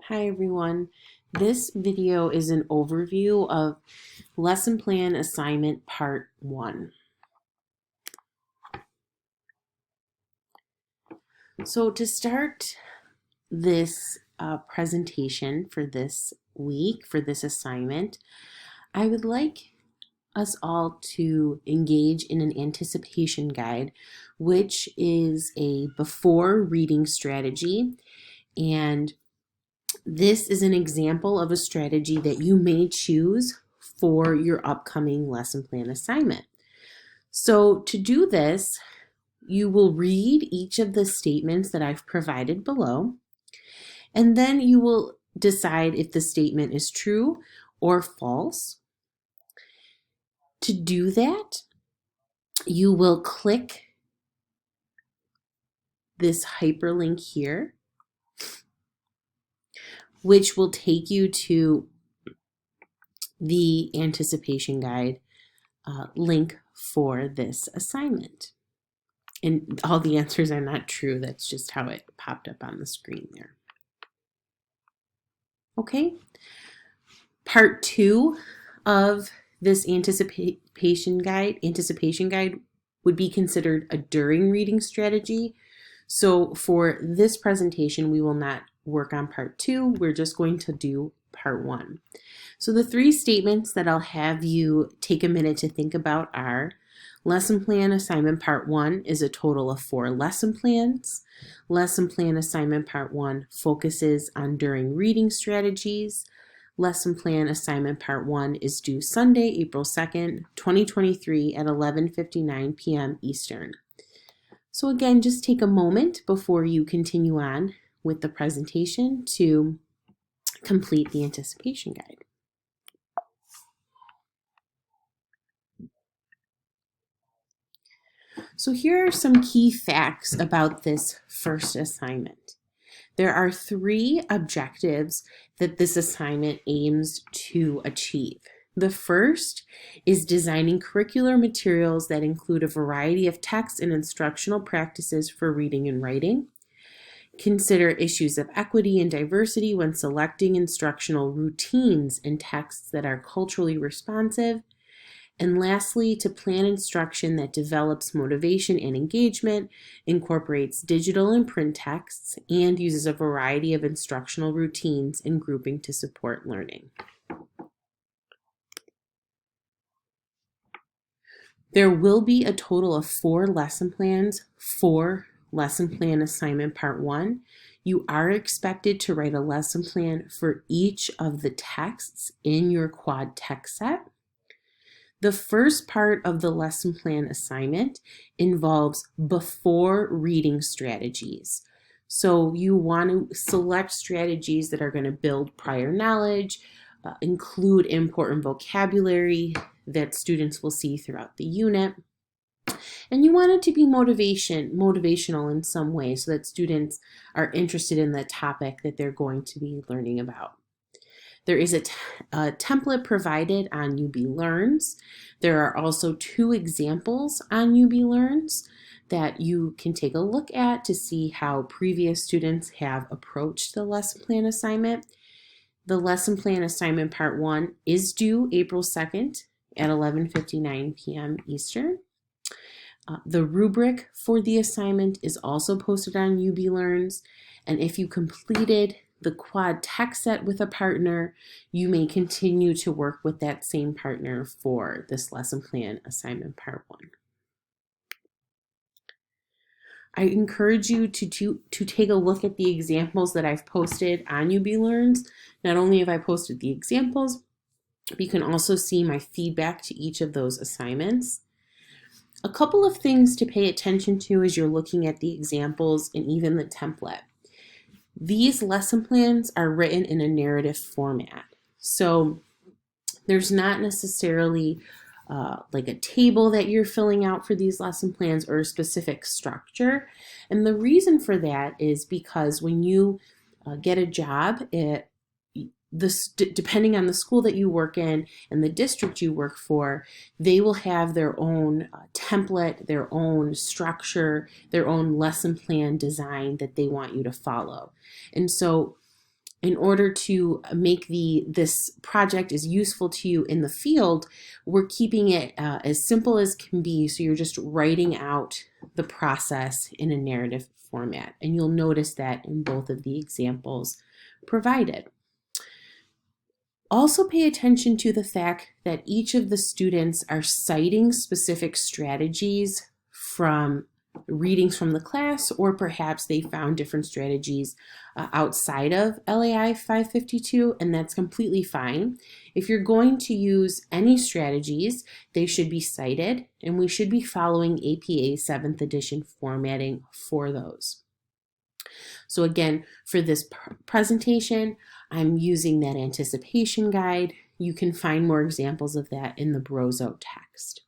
Hi everyone. This video is an overview of Lesson Plan Assignment Part 1. So to start this presentation for this week, for this assignment, I would like us all to engage in an anticipation guide, which is a before reading strategy. And this is an example of a strategy that you may choose for your upcoming lesson plan assignment. So to do this, you will read each of the statements that I've provided below, and then you will decide if the statement is true or false. To do that, you will click this hyperlink here, which will take you to the anticipation guide link for this assignment. And all the answers are not true. That's just how it popped up on the screen there. Okay. Part 2 of this anticipation guide would be considered a during reading strategy. So for this presentation, we will not work on part 2. We're just going to do part 1. So the 3 statements that I'll have you take a minute to think about are: Lesson Plan Assignment Part 1 is a total of 4 lesson plans. Lesson Plan Assignment Part 1 focuses on during reading strategies. Lesson Plan Assignment Part 1 is due Sunday, April 2nd, 2023 at 11:59 p.m. Eastern. So again, just take a moment before you continue on with the presentation to complete the anticipation guide. So here are some key facts about this first assignment. There are 3 objectives that this assignment aims to achieve. The first is designing curricular materials that include a variety of texts and instructional practices for reading and writing. Consider issues of equity and diversity when selecting instructional routines and texts that are culturally responsive. And lastly, to plan instruction that develops motivation and engagement, incorporates digital and print texts, and uses a variety of instructional routines and grouping to support learning. There will be a total of 4 lesson plans for Lesson Plan Assignment Part 1. You are expected to write a lesson plan for each of the texts in your quad text set. The first part of the lesson plan assignment involves before reading strategies. So you want to select strategies that are going to build prior knowledge, include important vocabulary that students will see throughout the unit. And you want it to be motivational in some way so that students are interested in the topic that they're going to be learning about. There is a template provided on UB Learns. There are also 2 examples on UB Learns that you can take a look at to see how previous students have approached the lesson plan assignment. The lesson plan assignment part 1 is due April 2nd at 11:59 p.m. Eastern. The rubric for the assignment is also posted on UB Learns, and if you completed the quad text set with a partner, you may continue to work with that same partner for this lesson plan assignment part 1. I encourage you to take a look at the examples that I've posted on UB Learns. Not only have I posted the examples, but you can also see my feedback to each of those assignments. A couple of things to pay attention to as you're looking at the examples and even the template. These lesson plans are written in a narrative format. So there's not necessarily like a table that you're filling out for these lesson plans or a specific structure. And the reason for that is because when you get a job, depending on the school that you work in and the district you work for, they will have their own template, their own structure, their own lesson plan design that they want you to follow. And so in order to make this project as useful to you in the field, we're keeping it as simple as can be. So you're just writing out the process in a narrative format. And you'll notice that in both of the examples provided. Also pay attention to the fact that each of the students are citing specific strategies from readings from the class, or perhaps they found different strategies outside of LAI 552, and that's completely fine. If you're going to use any strategies, they should be cited, and we should be following APA 7th edition formatting for those. So again, for this presentation, I'm using that anticipation guide. You can find more examples of that in the Brozo text.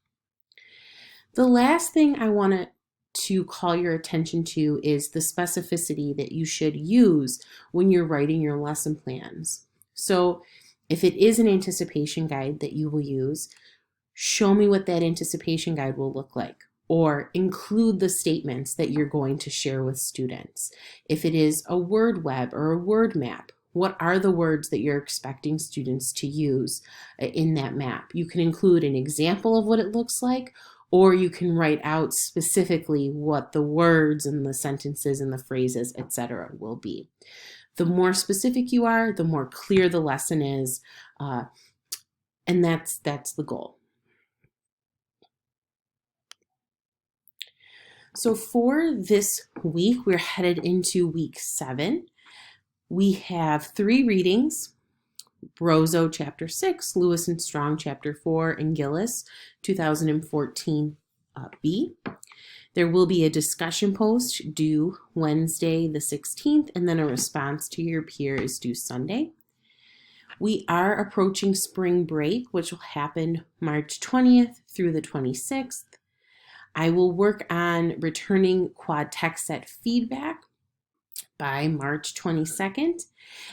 The last thing I want to call your attention to is the specificity that you should use when you're writing your lesson plans. So if it is an anticipation guide that you will use, show me what that anticipation guide will look like, or include the statements that you're going to share with students. If it is a word web or a word map, what are the words that you're expecting students to use in that map? You can include an example of what it looks like, or you can write out specifically what the words and the sentences and the phrases, etc. will be. The more specific you are, the more clear the lesson is, and that's the goal. So for this week, we're headed into week 7. We have 3 readings: Brozo chapter 6, Lewis and Strong chapter 4, and Gillis 2014 B. There will be a discussion post due Wednesday the 16th, and then a response to your peer is due Sunday. We are approaching spring break, which will happen March 20th through the 26th. I will work on returning quad text set feedback by March 22nd.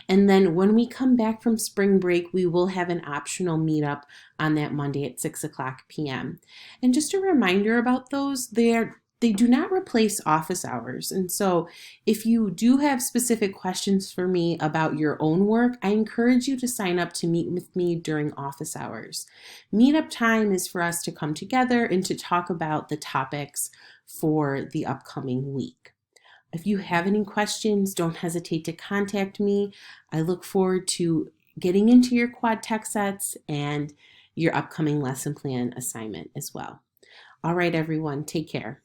And then when we come back from spring break, we will have an optional meetup on that Monday at 6:00 p.m. And just a reminder about those, they do not replace office hours. And so if you do have specific questions for me about your own work, I encourage you to sign up to meet with me during office hours. Meetup time is for us to come together and to talk about the topics for the upcoming week. If you have any questions, don't hesitate to contact me. I look forward to getting into your quad text sets and your upcoming lesson plan assignment as well. All right, everyone, take care.